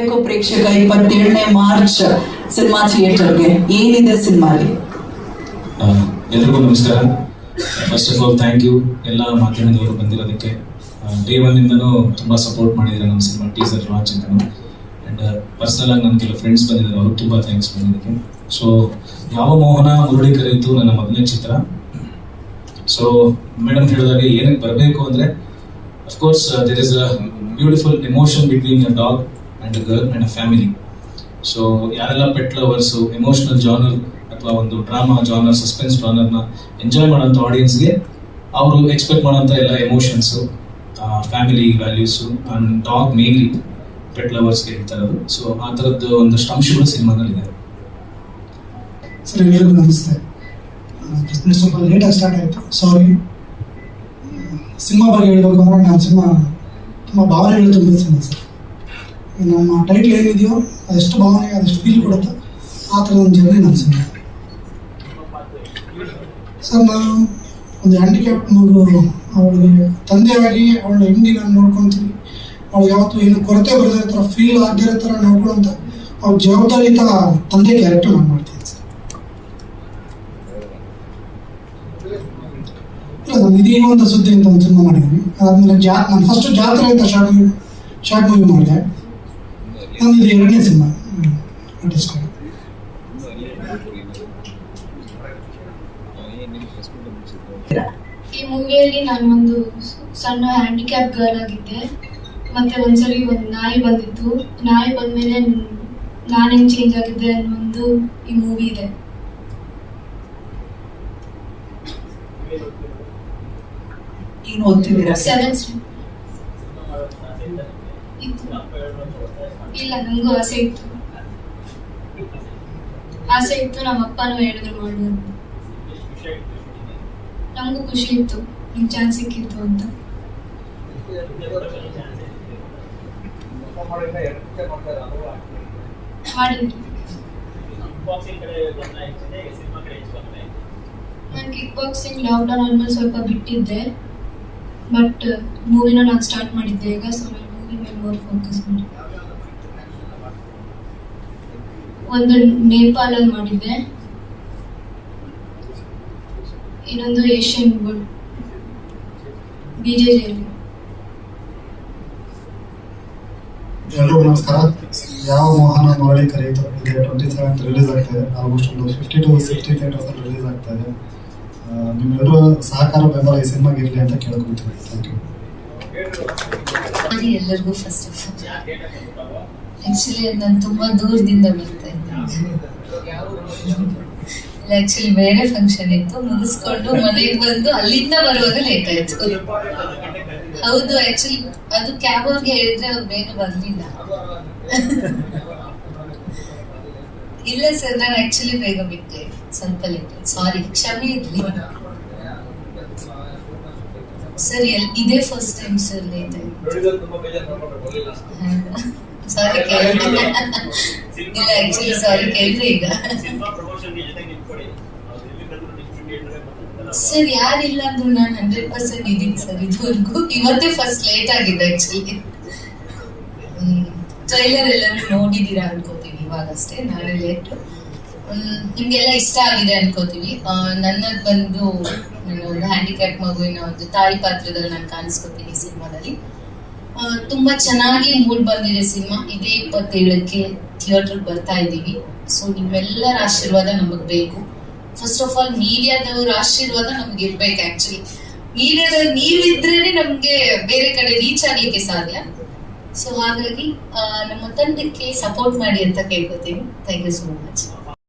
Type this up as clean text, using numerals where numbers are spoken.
ಬರಬೇಕು ಪ್ರೇಕ್ಷಕ 27ನೇ March cinema ಥಿಯೇಟರ್ಗೆ. ಏನಿದೆ ಸಿನಿಮಾಲಿ? ಎಲ್ರಿಗೂ ನಮಸ್ಕಾರ. First of all thank you ಎಲ್ಲ ಮಾಧ್ಯಮದವರು ಬಂದಿರೋದಕ್ಕೆ. ಡೇ ಒನ್ ಇಂದನೂ ತುಂಬ ಸಪೋರ್ಟ್ ಮಾಡಿದ್ದಾರೆ ನಮ್ಮ ಸಿನಿಮಾ ಟೀಸರ್ ಲಾಂಚ್ ಇಂದನೂ. ಆ್ಯಂಡ್ ಪರ್ಸನಲ್ ಆಗಿ ನನ್ನ ಕೆಲವು ಫ್ರೆಂಡ್ಸ್ ಬಂದಿದ್ದಾರೆ, ಅವ್ರಿಗೆ ತುಂಬ ಥ್ಯಾಂಕ್ಸ್ ಬಂದಿದ್ದಕ್ಕೆ. ಸೊ ಯಾವ ಮೋಹನ ಮುರುಳಿ ಕರೆಯಿತು ನನ್ನ ಮೊದಲನೇ ಚಿತ್ರ. ಸೊ ಮೇಡಮ್ ಹೇಳಿದಾಗೆ ಏನಕ್ಕೆ ಬರಬೇಕು ಅಂದರೆ, of course there is a beautiful emotion between a dog and a girl and a family. So ಯಾರೆಲ್ಲ ಪೆಟ್ ಲವರ್ಸು, ಎಮೋಷನಲ್ ಜಾನರ್ ಅಥವಾ ಒಂದು ಡ್ರಾಮಾ ಜಾನರ್, ಸಸ್ಪೆನ್ಸ್ ಜಾನರ್ನ ಎಂಜಾಯ್ ಮಾಡೋಂಥ ಆಡಿಯನ್ಸ್ಗೆ ಅವರು ಎಕ್ಸ್ಪೆಕ್ಟ್ ಮಾಡೋಂಥ ಎಲ್ಲ emotions, family values and dog mainly pet ಲವರ್ಸ್ಗೆ ಇರ್ತಾ ಇರೋದು. ಸೊ ಆ ಥರದ್ದು ಒಂದಷ್ಟು ಅಂಶಗಳು ಸಿನಿಮಾದಲ್ಲಿದೆ. ಸರ್, ಎಲ್ಲರಿಗೂ ನಮಸ್ತೆ. ಸ್ವಲ್ಪ ಲೇಟಾಗಿ ಸ್ಟಾರ್ಟ್ ಆಯಿತು, ಸಾರಿ. ಸಿನಿಮಾ ಬಗ್ಗೆ ಹೇಳಬೇಕು ಅಂದರೆ ನಮ್ಮ ಸಿನಿಮಾ ತುಂಬ ಭಾವನೆಗಳು ತುಂಬಿದ ಸಿನಿಮಾ ಸರ್. ನಮ್ಮ ಟೈಟ್ಲ್ ಏನಿದೆಯೋ ಅದೆಷ್ಟು ಭಾವನೆ, ಅದೆಷ್ಟು ಫೀಲ್ ಕೊಡುತ್ತೋ ಆ ಥರದ ಒಂದು ಜರ್ನಿ ನಮ್ಮ ಸಿನಿಮಾ ಸರ್. ನಾನು ಒಂದು ಹ್ಯಾಂಡಿಕ್ಯಾಪ್ ಮಗು, ಅವಳಿಗೆ ತಂದೆಯಾಗಿ ಅವಳ ಹೆಂಡಿ ನಾನು ನೋಡ್ಕೊತೀನಿ. ಅವಳಿಗೆ ಯಾವತ್ತೂ ಏನು ಕೊರತೆ ಬರದೇ ಥರ, ಫೀಲ್ ಆಗದಿರೋ ಥರ ನೋಡ್ಕೊಳ್ಳೋಂಥ ಅವ್ರ ಜವಾಬ್ದಾರಿಯುತ ತಂದೆ ಕ್ಯಾರೆಕ್ಟರ್ ನಾನು ಮಾಡ್ತೀನಿ ಸರ್. ಇಲ್ಲ, ನಾನು ಇದೀಗ ಒಂದು ಸುದ್ದಿ ಅಂತ ಒಂದು ಸಿನಿಮಾ ಮಾಡಿದ್ದೀನಿ. ಅದಾದಮೇಲೆ ನಾನು ಫಸ್ಟು ಜಾತ್ರೆ ಅಂತ ಶಾರ್ಟ್ ಮೂವಿ ಮಾಡಿದೆ. ನಾನು ಇದು 2ನೇ ಸಿನಿಮಾ ಆರ್ಟಿಸ್ಟ್. ಈ ಮೂವಿಯಲ್ಲಿ ನಾನು ಒಂದು ಸಣ್ಣ ಹ್ಯಾಂಡಿಕ್ಯಾಪ್ ಗರ್ಲ್ ಆಗಿದ್ದೆ. ಮತ್ತೆ ಒಂದ್ಸರಿ ಒಂದು ನಾಯಿ ಬಂದಿತ್ತು. ನಾಯಿ ಬಂದ್ಮೇಲೆ ನಾನು ಹೆಂಗ್ ಚೇಂಜ್ ಆಗಿದ್ದೆ ಅನ್ನೋ ಒಂದು ಈ ಮೂವಿ ಇದೆ. ಏನು ಓದ್ತಿದ್ದೀರಾ? 7th ಇಲ್ಲ, ನಂಗೂ ಆಸೆ ಇತ್ತು. ನಮ್ಮ ಅಪ್ಪನೂ ಹೇಳಿದ್ರು ಮಾಡು. ನಮಗೂ ಖುಷಿ ಇತ್ತು, ನಿಮ್ಗೆ ಚಾನ್ಸ್ ಸಿಕ್ಕಿತ್ತು ಅಂತ. ನಾನು ಕಿಕ್ ಬಾಕ್ಸಿಂಗ್ ಲಾಕ್ಡೌನ್ ಆದ್ಮೇಲೆ ಸ್ವಲ್ಪ ಬಿಟ್ಟಿದ್ದೆ, ಬಟ್ ಮೂವಿನ ನಾನು ಸ್ಟಾರ್ಟ್ ಮಾಡಿದ್ದೆ ಈಗ. ಸೊ ನಾನು ಮೂವಿ ಮೇಲೆ ಮೋರ್ ಫೋಕಸ್ ಮಾಡಿ. ಒಂದು ನೇಪಾಳಲ್ಲಿ ಮಾಡಿದ್ದೆ, ಇನ್ನೊಂದು ಏಷ್ಯನ್ ವುಡ್ BJJ. ಎಲ್ರಿಗೂ ನಮಸ್ಕಾರ. ಯಾವ ಮೋಹನ ಮುರಳಿ ಕರೆಯಿತು ಇದೆ 27th ರಿಲೀಸ್ ಆಗ್ತಾ ಇದೆ. ಆಲ್ಮೋಸ್ಟ್ ಒಂದು 50 to 60 ಥಿಯೇಟರ್ಸ್ ರಿಲೀಸ್ ಆಗ್ತಾ ಇದೆ. ನಿಮ್ಮೆಲ್ಲರೂ ಸಹಕಾರ ಬೆಂಬಲ ಈ ಸಿನಿಮಾಗೆ ಇರಲಿ ಅಂತ ಕೇಳ್ಕೊಳ್ತೀವಿ. Thank you. ಎಲ್ಲರಿಗೂ ಫಸ್ಟ್ ಆಫ್ ಆಲ್ ಆ್ಯಕ್ಚುಲಿ ನಾನು ತುಂಬ ದೂರದಿಂದ ಬರ್ತಾ ಇದ್ದೆ. ಆ್ಯಕ್ಚುಲಿ ಬೇರೆ ಫಂಕ್ಷನ್ ಇತ್ತು, ಮುಗಿಸ್ಕೊಂಡು ಮನೆಗೆ ಬಂದು ಅಲ್ಲಿಂದ ಬರುವಾಗ ಲೇಟ್ ಆಯ್ತು. ಹೌದು, ಆ್ಯಕ್ಚುಲಿ ಅದು ಕ್ಯಾಬ್ ಅವ್ರಿಗೆ ಹೇಳಿದ್ರೆ ಅವ್ರು ಬೇಗ ಬರಲಿಲ್ಲ. ಇಲ್ಲ ಸರ್, ನಾನು ಆ್ಯಕ್ಚುಲಿ ಬೇಗ ಬಿಟ್ಟೆ, ಸ್ವಲ್ಪ ಲೇಟ್ ಆಯ್ತು, ಸಾರಿ, ಕ್ಷಮೆ ಇರಲಿ ಸರ್. ಇದೇ ಫಸ್ಟ್ ಟೈಮ್ ಸರ್ ಲೇಟ್ ಆಯ್ತು, ಸಾರಿ ಕೇಳಿದೆ. ಇಲ್ಲ ಆ್ಯಕ್ಚುಲಿ ಸಾರಿ ಕೇಳಿದೆ. ಈಗ ಸರ್ ಯಾರಿಲ್ಲ ಅಂದ್ರು ನಾನು 100% ಇದೀನಿ ಸರ್. ಇದುವರೆಗೂ ಇವತ್ತೇ ಫಸ್ಟ್ ಲೇಟ್ ಆಗಿದೆ ಆ್ಯಕ್ಚುಲಿ. ಟ್ರೈಲರ್ ಎಲ್ಲರೂ ನೋಡಿದ್ದೀರಾ ಅನ್ಕೋತೀವಿ, ಇವಾಗಷ್ಟೇ, ನಾಳೆ ಲೇಟು. ನಿಮ್ಗೆಲ್ಲ ಇಷ್ಟ ಆಗಿದೆ ಅನ್ಕೋತೀವಿ. ನನ್ನದು ಬಂದು ನಾನು ಒಂದು ಹ್ಯಾಂಡಿಕ್ಯಾಪ್ ಮಗುವಿನ ಒಂದು ತಾಯಿ ಪಾತ್ರದಲ್ಲಿ ನಾನು ಕಾಣಿಸ್ಕೊತೀನಿ ಸಿನಿಮಾದಲ್ಲಿ. ತುಂಬ ಚೆನ್ನಾಗಿ ಮೂಡ್ ಬಂದಿದೆ ಸಿನಿಮಾ. ಇದೇ 27ಕ್ಕೆ ಥಿಯೇಟರ್ಗೆ ಬರ್ತಾ ಇದ್ದೀವಿ. ಸೊ ನಿಮ್ಮೆಲ್ಲರ ಆಶೀರ್ವಾದ ನಮಗೆ ಬೇಕು. ಫಸ್ಟ್ ಆಫ್ ಆಲ್ ಮೀಡಿಯಾದವ್ರ ಆಶೀರ್ವಾದ ನಮ್ಗೆ ಇರ್ಬೇಕು. ಆಕ್ಚುಲಿ ಮೀಡಿಯಾದವ್ರು ನೀವಿದ್ರೇನೆ ನಮ್ಗೆ ಬೇರೆ ಕಡೆ ರೀಚ್ ಆಗ್ಲಿಕ್ಕೆ ಸಾಧ್ಯ. ಸೊ ಹಾಗಾಗಿ ನಮ್ಮ ತಂಡಕ್ಕೆ ಸಪೋರ್ಟ್ ಮಾಡಿ ಅಂತ ಕೇಳ್ಕೊತೀನಿ. Thank you so much.